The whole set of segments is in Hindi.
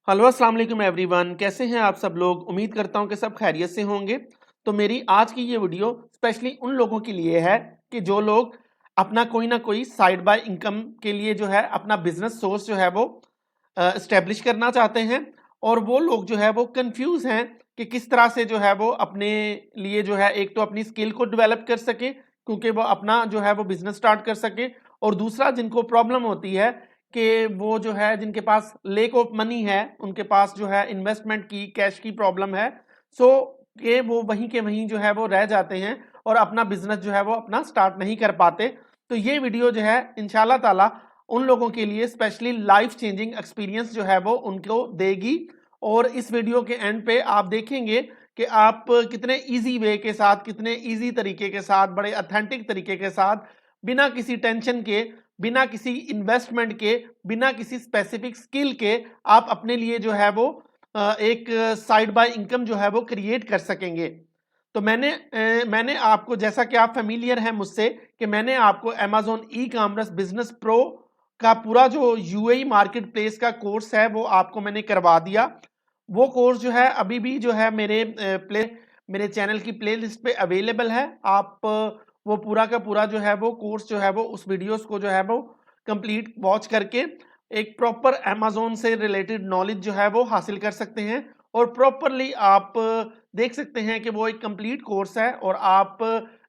हेलो अस्सलाम वालेकुम एवरीवन, कैसे हैं आप सब लोग। उम्मीद करता हूं कि सब खैरियत से होंगे। तो मेरी आज की ये वीडियो स्पेशली उन लोगों के लिए है कि जो लोग अपना कोई ना कोई साइड बाय इनकम के लिए जो है अपना बिजनेस सोर्स जो है वो इस्टेब्लिश करना चाहते हैं। और वो लोग जो है वो कंफ्यूज हैं कि किस तरह से जो है वो अपने लिए जो है एक तो अपनी स्किल को डेवलप कर सके, क्योंकि वो अपना जो है वो बिजनेस स्टार्ट कर सके। और दूसरा, जिनको प्रॉब्लम होती है कि वो जो है जिनके पास लेक ऑफ मनी है, उनके पास जो है इन्वेस्टमेंट की कैश की प्रॉब्लम है, सो कि वो वहीं के वहीं जो है वो रह जाते हैं और अपना बिजनेस जो है वो अपना स्टार्ट नहीं कर पाते। तो ये वीडियो जो है इंशाल्लाह ताला उन लोगों के लिए स्पेशली लाइफ चेंजिंग एक्सपीरियंस जो है वो उनको देगी। और इस वीडियो के एंड पे आप देखेंगे कि आप कितने इजी वे के साथ, कितने इजी तरीके के साथ, बड़े ऑथेंटिक तरीके के साथ, बिना किसी टेंशन के, बिना किसी इन्वेस्टमेंट के, बिना किसी स्पेसिफिक स्किल के आप अपने लिए जो है वो एक साइड बाय इनकम जो है वो क्रिएट कर सकेंगे। तो मैंने आपको, जैसा कि आप फेमिलियर हैं मुझसे, कि मैंने आपको Amazon e commerce business pro का पूरा जो यूएई मार्केट प्लेस का कोर्स है वो आपको मैंने करवा दिया। वो कोर्स जो है अभी भी जो है मेरे चैनल की प्लेलिस्ट पे अवेलेबल है। आप वो पूरा का पूरा जो है वो कोर्स जो है वो उस वीडियोस को जो है वो कंप्लीट वॉच करके एक प्रॉपर अमेजोन से रिलेटेड नॉलेज जो है वो हासिल कर सकते हैं। और प्रॉपरली आप देख सकते हैं कि वो एक कंप्लीट कोर्स है और आप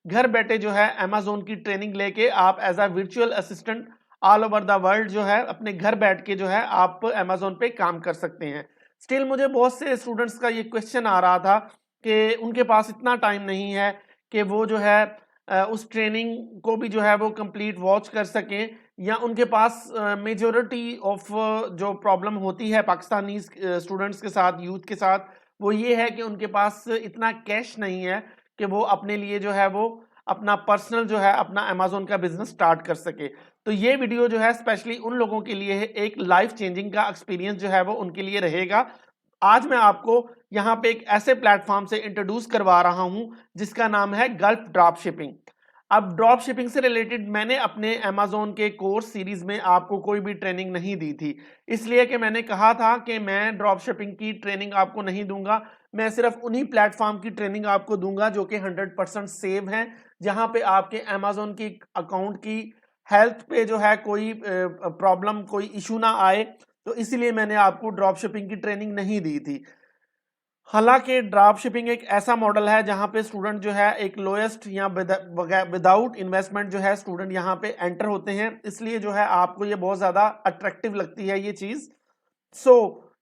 घर बैठे जो है अमेजोन की ट्रेनिंग लेके आप as a virtual assistant all over the world जो है अपने घर बैठ के जो है आप अमेजोन पे काम कर सकते हैं। स्टिल मुझे बहुत से स्टूडेंट्स का ये क्वेश्चन आ रहा था कि उनके पास इतना टाइम नहीं है कि वो जो है उस ट्रेनिंग को भी जो है वो कंप्लीट वॉच कर सकें, या उनके पास मेजोरिटी ऑफ जो प्रॉब्लम होती है पाकिस्तानी स्टूडेंट्स के साथ, यूथ के साथ, वो ये है कि उनके पास इतना कैश नहीं है कि वो अपने लिए जो है वो अपना पर्सनल जो है अपना अमेजोन का बिजनेस स्टार्ट कर सके। तो ये वीडियो जो है स्पेशली उन लोगों के लिए है, एक लाइफ चेंजिंग का एक्सपीरियंस जो है वो उनके लिए रहेगा। आज मैं आपको यहाँ पे एक ऐसे प्लेटफॉर्म से इंट्रोड्यूस करवा रहा हूँ जिसका नाम है गल्फ ड्रॉप शिपिंग। अब ड्रॉप शिपिंग से रिलेटेड मैंने अपने अमेजोन के कोर्स सीरीज में आपको कोई भी ट्रेनिंग नहीं दी थी, इसलिए कि मैंने कहा था कि मैं ड्रॉप शिपिंग की ट्रेनिंग आपको नहीं दूंगा। मैं सिर्फ उन्हीं प्लेटफॉर्म की ट्रेनिंग आपको दूंगा जो कि 100% सेव हैं, जहां पे आपके अमेजोन की अकाउंट की हेल्थ पे जो है कोई प्रॉब्लम, कोई इशू ना आए। तो इसीलिए मैंने आपको ड्रॉप शिपिंग की ट्रेनिंग नहीं दी थी। हालांकि ड्रॉप शिपिंग एक ऐसा मॉडल है जहां पे स्टूडेंट जो है एक लोएस्ट या विदाउट इन्वेस्टमेंट जो है स्टूडेंट यहां पे एंटर होते हैं, इसलिए जो है आपको ये बहुत ज़्यादा अट्रैक्टिव लगती है ये चीज़। सो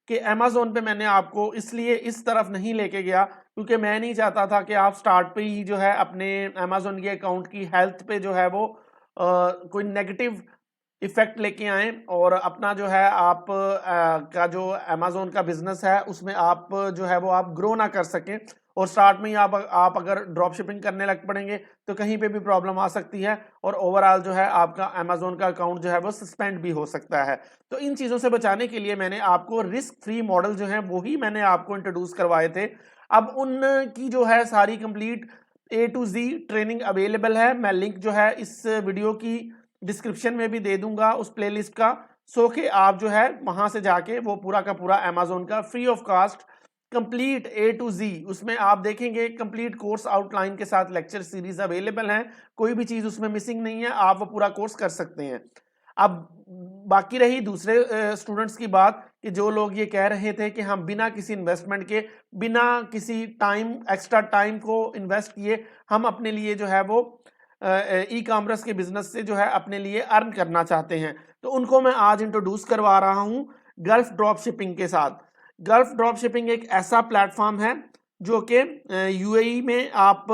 कि अमेजोन पे मैंने आपको इसलिए इस तरफ नहीं लेके गया क्योंकि मैं नहीं चाहता था कि आप स्टार्ट पे ही जो है अपने अमेजोन के अकाउंट की हेल्थ पे जो है वो कोई नेगेटिव इफेक्ट लेके आए और अपना जो है आप का जो अमेजोन का बिजनेस है उसमें आप जो है वो आप ग्रो ना कर सकें। और स्टार्ट में ही आप अगर ड्रॉप शिपिंग करने लग पड़ेंगे तो कहीं पे भी प्रॉब्लम आ सकती है और ओवरऑल जो है आपका अमेजोन का अकाउंट जो है वो सस्पेंड भी हो सकता है। तो इन चीज़ों से बचाने के लिए मैंने आपको रिस्क फ्री मॉडल जो है वो ही मैंने आपको इंट्रोड्यूस करवाए थे। अब उनकी जो है सारी complete A to Z training available है। मैं लिंक जो है इस वीडियो की डिस्क्रिप्शन में भी दे दूंगा उस प्लेलिस्ट का, सो कि आप जो है वहां से जाके वो पूरा का पूरा अमेजोन का free of cost complete A to Z, उसमें आप देखेंगे कंप्लीट कोर्स आउटलाइन के साथ लेक्चर सीरीज अवेलेबल हैं। कोई भी चीज उसमें मिसिंग नहीं है, आप वो पूरा कोर्स कर सकते हैं। अब बाकी रही दूसरे स्टूडेंट्स की बात कि जो लोग ये कह रहे थे कि हम बिना किसी इन्वेस्टमेंट के, बिना किसी टाइम, एक्स्ट्रा टाइम को इन्वेस्ट किए हम अपने लिए जो है वो ई कॉमर्स के बिजनेस से जो है अपने लिए अर्न करना चाहते हैं, तो उनको मैं आज इंट्रोड्यूस करवा रहा हूं गल्फ ड्रॉप शिपिंग के साथ। गल्फ ड्रॉप शिपिंग एक ऐसा प्लेटफॉर्म है जो कि यूएई में आप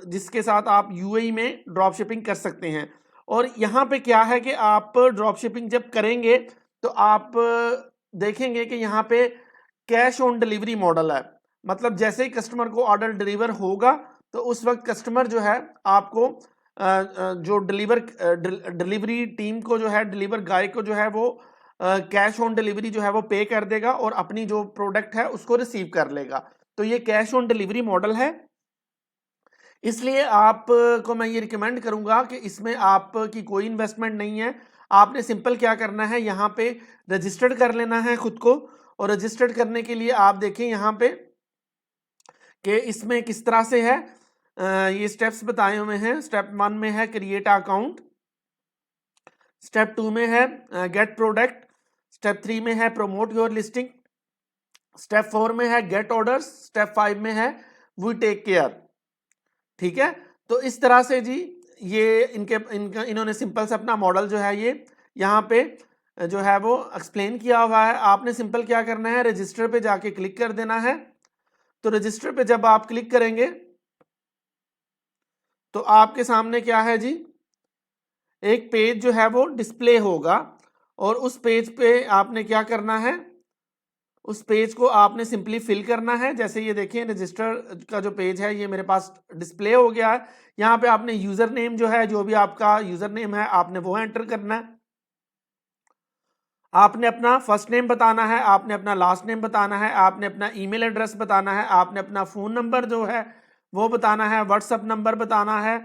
जिसके साथ आप यूएई में ड्रॉप शिपिंग कर सकते हैं। और यहाँ पे क्या है कि आप ड्रॉप शिपिंग जब करेंगे तो आप देखेंगे कि यहाँ पे कैश ऑन डिलीवरी मॉडल है। मतलब जैसे ही कस्टमर को ऑर्डर डिलीवर होगा तो उस वक्त कस्टमर जो है आपको जो डिलीवरी टीम को जो है, डिलीवर गाय को जो है वो कैश ऑन डिलीवरी जो है वो पे कर देगा और अपनी जो प्रोडक्ट है उसको रिसीव कर लेगा। तो ये कैश ऑन डिलीवरी मॉडल है, इसलिए आप को मैं ये रिकमेंड करूंगा कि इसमें आपकी कोई इन्वेस्टमेंट नहीं है। आपने सिंपल क्या करना है, यहाँ पे रजिस्टर्ड कर लेना है खुद को और रजिस्टर्ड करने के लिए आप देखें यहाँ पे कि इसमें किस तरह से है, ये स्टेप्स बताए हुए हैं। स्टेप 1 में है क्रिएट अकाउंट, स्टेप 2 में है गेट प्रोडक्ट, स्टेप 3 में है प्रमोट योर लिस्टिंग, स्टेप 4 में है गेट ऑर्डर्स, स्टेप 5 में है वी टेक केयर। ठीक है, तो इस तरह से जी ये इन्होंने सिंपल से अपना मॉडल जो है ये यहाँ पे जो है वो एक्सप्लेन किया हुआ है। आपने सिंपल क्या करना है, रजिस्टर पे जाके क्लिक कर देना है। तो रजिस्टर पे जब आप क्लिक करेंगे तो आपके सामने क्या है जी, एक पेज जो है वो डिस्प्ले होगा और उस पेज पे आपने क्या करना है, उस पेज को आपने सिंपली फिल करना है। जैसे ये देखिए रजिस्टर का जो पेज है ये मेरे पास डिस्प्ले हो गया है। यहाँ पे आपने यूजर नेम जो है, जो भी आपका यूजर नेम है आपने वो एंटर करना है। आपने अपना फर्स्ट नेम बताना है, आपने अपना लास्ट नेम बताना है, आपने अपना ईमेल एड्रेस बताना है, आपने अपना फ़ोन नंबर जो है वो बताना है, व्हाट्सएप नंबर बताना है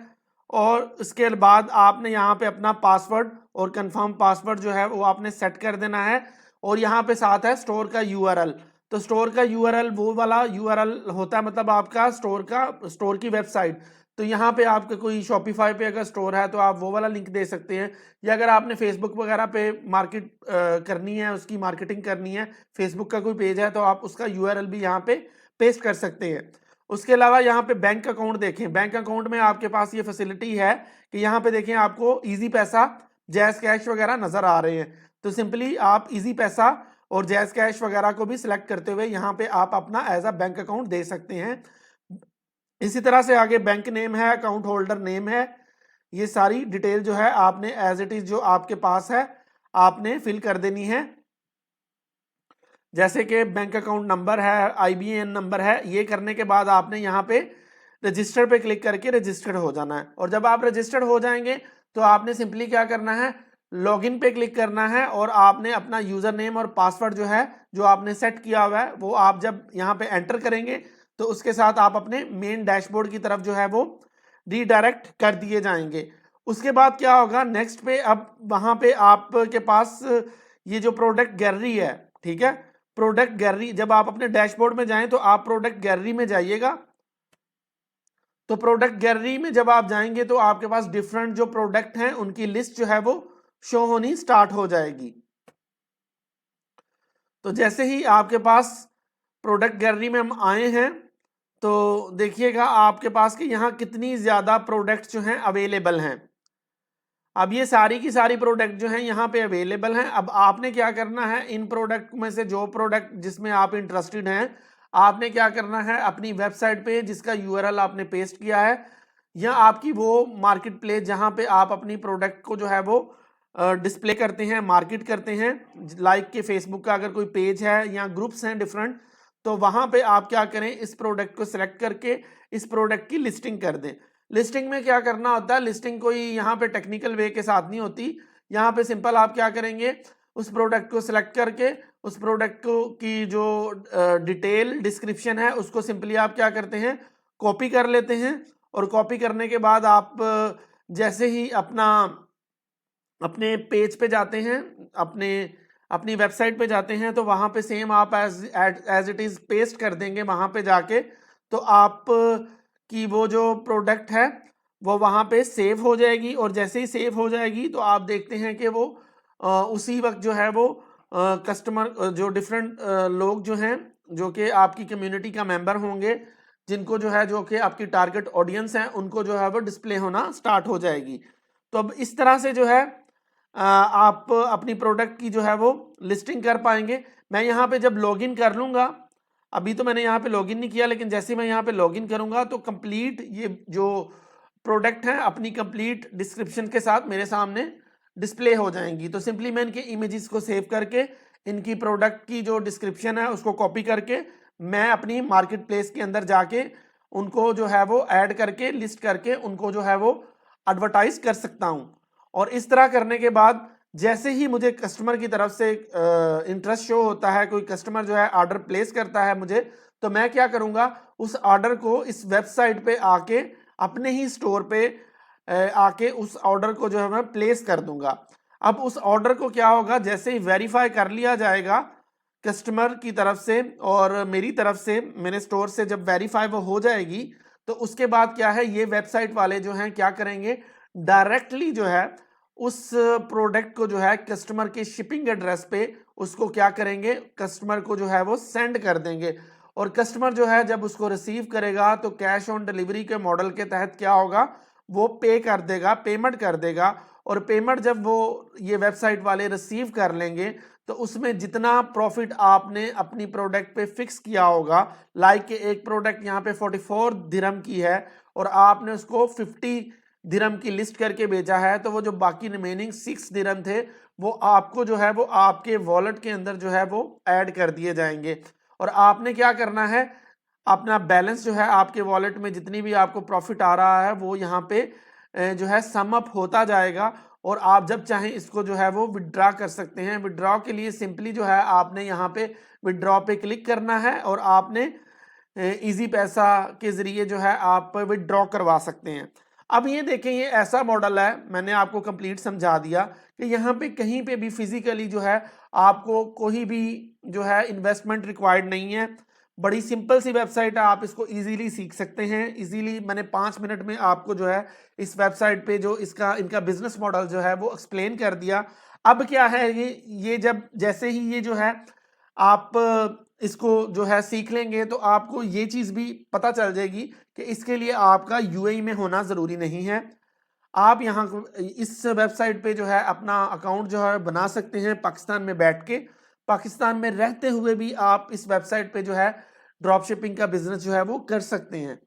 और इसके बाद आपने यहाँ पे अपना पासवर्ड और कंफर्म पासवर्ड जो है वो आपने सेट कर देना है। और यहाँ पे साथ है स्टोर का यूआरएल। तो स्टोर का यूआरएल वो वाला यूआरएल होता है, मतलब आपका स्टोर की वेबसाइट। तो यहाँ पे आपका कोई शॉपिफाई पे अगर स्टोर है तो आप वो वाला लिंक दे सकते हैं, या अगर आपने फेसबुक वगैरह पे मार्केट करनी है, उसकी मार्केटिंग करनी है, फेसबुक का कोई पेज है तो आप उसका यूआरएल भी यहाँ पे पेस्ट कर सकते हैं। उसके अलावा यहाँ पे बैंक अकाउंट देखें, बैंक अकाउंट में आपके पास ये फैसिलिटी है कि यहाँ पे देखें आपको इजी पैसा, जैज कैश वगैरह नजर आ रहे हैं। तो सिंपली आप इजी पैसा और जैज कैश वगैरह को भी सिलेक्ट करते हुए यहाँ पे आप अपना एज अ बैंक अकाउंट दे सकते हैं। इसी तरह से आगे बैंक नेम है, अकाउंट होल्डर नेम है, ये सारी डिटेल जो है आपने एज इट इज जो आपके पास है आपने फिल कर देनी है। जैसे कि बैंक अकाउंट नंबर है, आईबीएन नंबर है। ये करने के बाद आपने यहाँ पे रजिस्टर पे क्लिक करके रजिस्टर्ड हो जाना है। और जब आप रजिस्टर्ड हो जाएंगे तो आपने सिंपली क्या करना है, लॉगिन पे क्लिक करना है और आपने अपना यूजर नेम और पासवर्ड जो है जो आपने सेट किया हुआ है वो आप जब यहाँ पे एंटर करेंगे तो उसके साथ आप अपने मेन डैशबोर्ड की तरफ जो है वो रीडायरेक्ट कर दिए जाएंगे। उसके बाद क्या होगा नेक्स्ट पे, अब वहां पे आपके पास ये जो प्रोडक्ट गैलरी है, ठीक है, प्रोडक्ट गैलरी, जब आप अपने डैशबोर्ड में जाएं तो आप प्रोडक्ट गैलरी में जाइएगा। तो प्रोडक्ट गैलरी में जब आप जाएंगे तो आपके पास डिफरेंट जो प्रोडक्ट हैं उनकी लिस्ट जो है वो शो होनी स्टार्ट हो जाएगी। तो जैसे ही आपके पास प्रोडक्ट गैलरी में हम आए हैं तो देखिएगा आपके पास कि यहाँ कितनी ज्यादा प्रोडक्ट जो हैं अवेलेबल हैं। अब ये सारी की सारी प्रोडक्ट जो हैं यहाँ पे अवेलेबल हैं। अब आपने क्या करना है, इन प्रोडक्ट में से जो प्रोडक्ट जिसमें आप इंटरेस्टेड हैं आपने क्या करना है, अपनी वेबसाइट पे जिसका यूआरएल आपने पेस्ट किया है या आपकी वो मार्केट प्लेस जहाँ पे आप अपनी प्रोडक्ट को जो है वो डिस्प्ले करते हैं, मार्केट करते हैं, लाइक के फेसबुक का अगर कोई पेज है या ग्रुप्स हैं डिफरेंट, तो वहां पे आप क्या करें, इस प्रोडक्ट को सिलेक्ट करके इस प्रोडक्ट की लिस्टिंग कर दें। लिस्टिंग में क्या करना होता है, लिस्टिंग कोई यहाँ पे टेक्निकल वे के साथ नहीं होती। यहाँ पे सिंपल आप क्या करेंगे, उस प्रोडक्ट को सिलेक्ट करके उस प्रोडक्ट को की जो डिटेल डिस्क्रिप्शन है उसको सिंपली आप क्या करते हैं, कॉपी कर लेते हैं। और कॉपी करने के बाद आप जैसे ही अपने पेज पे जाते हैं, अपनी वेबसाइट पे जाते हैं, तो वहां पे सेम आप एज इट इज पेस्ट कर देंगे वहां पे जाके। तो आप की वो जो प्रोडक्ट है वो वहां पे सेव हो जाएगी और जैसे ही सेव हो जाएगी तो आप देखते हैं कि वो उसी वक्त जो है वो कस्टमर जो डिफरेंट लोग जो हैं जो कि आपकी कम्युनिटी का मेंबर होंगे, जिनको जो है जो कि आपकी टारगेट ऑडियंस है, उनको जो है वो डिस्प्ले होना स्टार्ट हो जाएगी। तो अब इस तरह से जो है आप अपनी प्रोडक्ट की जो है वो लिस्टिंग कर पाएंगे। मैं यहाँ पे जब लॉगिन कर लूँगा, अभी तो मैंने यहाँ पे लॉगिन नहीं किया, लेकिन जैसे मैं यहाँ पे लॉगिन करूँगा तो कंप्लीट ये जो प्रोडक्ट हैं अपनी कंप्लीट डिस्क्रिप्शन के साथ मेरे सामने डिस्प्ले हो जाएंगी। तो सिंपली मैं इनके इमेजेस को सेव करके इनकी प्रोडक्ट की जो डिस्क्रिप्शन है उसको कॉपी करके मैं अपनी मार्केट प्लेस के अंदर जाके उनको जो है वो ऐड करके लिस्ट करके उनको जो है वो एडवर्टाइज कर सकता हूँ। और इस तरह करने के बाद जैसे ही मुझे कस्टमर की तरफ से इंटरेस्ट शो होता है, कोई कस्टमर जो है ऑर्डर प्लेस करता है मुझे, तो मैं क्या करूँगा, उस ऑर्डर को इस वेबसाइट पे आके अपने ही स्टोर पे आके उस ऑर्डर को जो है मैं प्लेस कर दूंगा। अब उस ऑर्डर को क्या होगा, जैसे ही वेरीफाई कर लिया जाएगा कस्टमर की तरफ से और मेरी तरफ से मेरे स्टोर से जब वेरीफाई वो हो जाएगी, तो उसके बाद क्या है, ये वेबसाइट वाले जो हैं क्या करेंगे, डायरेक्टली जो है उस प्रोडक्ट को जो है कस्टमर के शिपिंग एड्रेस पे उसको क्या करेंगे, कस्टमर को जो है वो सेंड कर देंगे। और कस्टमर जो है जब उसको रिसीव करेगा तो कैश ऑन डिलीवरी के मॉडल के तहत क्या होगा, वो पे कर देगा, पेमेंट कर देगा। और पेमेंट जब वो ये वेबसाइट वाले रिसीव कर लेंगे तो उसमें जितना प्रॉफिट आपने अपनी प्रोडक्ट पे फिक्स किया होगा, लाइक एक प्रोडक्ट यहाँ पे 44 दिरहम की है और आपने उसको 50 दिरहम की लिस्ट करके बेचा है, तो वो जो बाकी रिमेनिंग 6 दिरहम थे वो आपको जो है वो आपके वॉलेट के अंदर जो है वो ऐड कर दिए जाएंगे। और आपने क्या करना है, अपना बैलेंस जो है आपके वॉलेट में जितनी भी आपको प्रॉफिट आ रहा है वो यहाँ पे जो है सम अप होता जाएगा और आप जब चाहें इसको जो है वो विड्रॉ कर सकते हैं। विड्रॉ के लिए सिंपली जो है आपने यहाँ पे विड्रॉ पे क्लिक करना है और आपने इजी पैसा के जरिए जो है आप विड्रॉ करवा सकते हैं। अब ये देखें, ये ऐसा मॉडल है, मैंने आपको कंप्लीट समझा दिया कि यहाँ पे कहीं पे भी फिजिकली जो है आपको कोई भी जो है इन्वेस्टमेंट रिक्वायर्ड नहीं है। बड़ी सिंपल सी वेबसाइट है, आप इसको इजीली सीख सकते हैं। इजीली मैंने 5 मिनट में आपको जो है इस वेबसाइट पे जो इसका इनका बिजनेस मॉडल जो है वो एक्सप्लेन कर दिया। अब क्या है, ये जब जैसे ही ये जो है आप इसको जो है सीख लेंगे तो आपको ये चीज़ भी पता चल जाएगी कि इसके लिए आपका यूएई में होना ज़रूरी नहीं है। आप यहाँ इस वेबसाइट पे जो है अपना अकाउंट जो है बना सकते हैं पाकिस्तान में बैठ के। पाकिस्तान में रहते हुए भी आप इस वेबसाइट पे जो है ड्रॉप शिपिंग का बिजनेस जो है वो कर सकते हैं।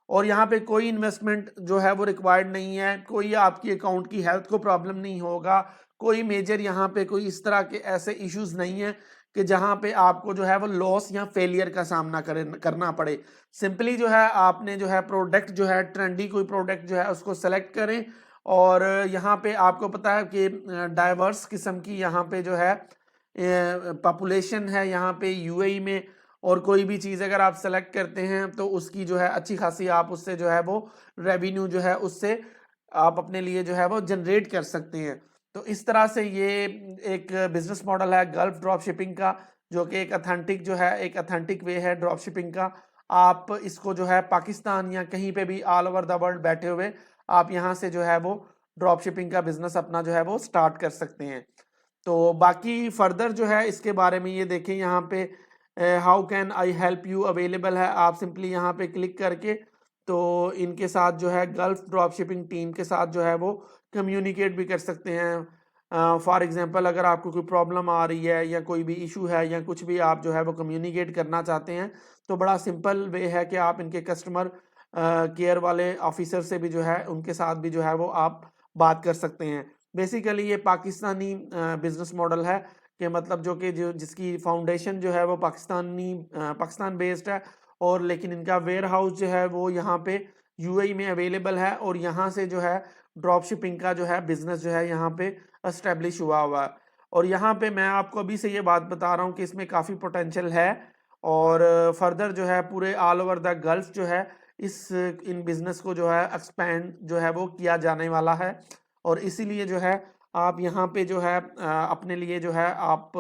और यहाँ पे कोई इन्वेस्टमेंट जो है वो रिक्वायर्ड नहीं है, कोई आपकी अकाउंट की हेल्थ को प्रॉब्लम नहीं होगा, कोई मेजर यहाँ पे कोई इस तरह के ऐसे इश्यूज नहीं है कि जहाँ पे आपको जो है वो लॉस या फेलियर का सामना करना पड़े। सिंपली जो है आपने जो है प्रोडक्ट जो है ट्रेंडी कोई प्रोडक्ट जो है उसको सेलेक्ट करें और यहाँ पे आपको पता है कि डाइवर्स किस्म की यहाँ पे जो है पॉपुलेशन है यहाँ पे यूएई में। और कोई भी चीज़ अगर आप सेलेक्ट करते हैं तो उसकी जो है अच्छी खासी आप उससे जो है वो रेवेन्यू जो है उससे आप अपने लिए जो है वो जनरेट कर सकते हैं। तो इस तरह से ये एक बिजनेस मॉडल है गल्फ ड्रॉप शिपिंग का, जो कि एक अथेंटिक जो है एक अथेंटिक वे है ड्रॉप शिपिंग का। आप इसको जो है पाकिस्तान या कहीं पे भी ऑल ओवर द वर्ल्ड बैठे हुए आप यहाँ से जो है वो ड्रॉप शिपिंग का बिजनेस अपना जो है वो स्टार्ट कर सकते हैं। तो बाकी फर्दर जो है इसके बारे में ये देखें, यहाँ पे how can I help you available है, आप सिंपली यहाँ पे क्लिक करके तो इनके साथ जो है गल्फ ड्रॉप शिपिंग टीम के साथ जो है वो कम्युनिकेट भी कर सकते हैं। फॉर एग्जांपल अगर आपको कोई प्रॉब्लम आ रही है या कोई भी इशू है या कुछ भी आप जो है वो कम्युनिकेट करना चाहते हैं तो बड़ा सिंपल वे है कि आप इनके कस्टमर केयर वाले ऑफिसर से भी जो है उनके साथ भी जो है वो आप बात कर सकते हैं। बेसिकली ये पाकिस्तानी बिजनेस मॉडल है कि मतलब जो कि जो जिसकी फाउंडेशन जो है वो पाकिस्तान बेस्ड है और लेकिन इनका वेयर हाउस जो है वो यहाँ पे यूएई में अवेलेबल है और यहाँ से जो है ड्रॉप शिपिंग का जो है बिजनेस जो है यहाँ पे एस्टेब्लिश हुआ है। और यहाँ पे मैं आपको अभी से ये बात बता रहा हूँ कि इसमें काफ़ी पोटेंशियल है और फर्दर जो है पूरे ऑल ओवर द गल्फ जो है इन बिजनेस को जो है एक्सपेंड जो है वो किया जाने वाला है। और इसीलिए जो है आप यहाँ पे जो है अपने लिए जो है आप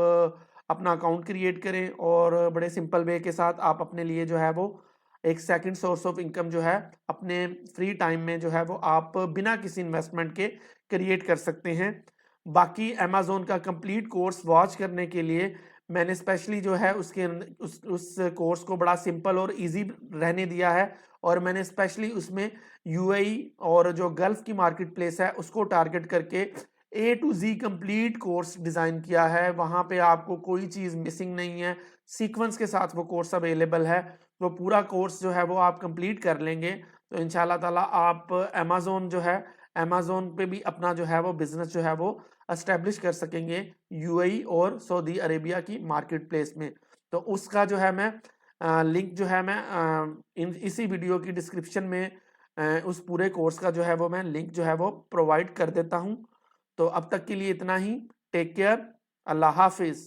अपना अकाउंट क्रिएट करें और बड़े सिंपल वे के साथ आप अपने लिए जो है वो एक सेकंड सोर्स ऑफ इनकम जो है अपने फ्री टाइम में जो है वो आप बिना किसी इन्वेस्टमेंट के क्रिएट कर सकते हैं। बाकी अमेज़न का कंप्लीट कोर्स वॉच करने के लिए मैंने स्पेशली जो है उस कोर्स को बड़ा सिंपल और इजी रहने दिया है और मैंने स्पेशली उसमें यूएई और जो गल्फ की मार्केट प्लेस है उसको टारगेट करके A to Z complete course design किया है। वहाँ पे आपको कोई चीज़ मिसिंग नहीं है, सीक्वेंस के साथ वो कोर्स अवेलेबल है। वो पूरा कोर्स जो है वो आप कंप्लीट कर लेंगे तो इंशाल्लाह ताला आप अमेज़न जो है अमेज़न पे भी अपना जो है वो बिज़नेस जो है वो एस्टेब्लिश कर सकेंगे यूएई और सऊदी अरेबिया की मार्केट प्लेस में। तो उसका जो है मैं लिंक जो है मैं इसी वीडियो की डिस्क्रिप्शन में उस पूरे कोर्स का जो है वो मैं लिंक जो है वो प्रोवाइड कर देता हूँ। तो अब तक के लिए इतना ही। टेक केयर, अल्लाह हाफिज़।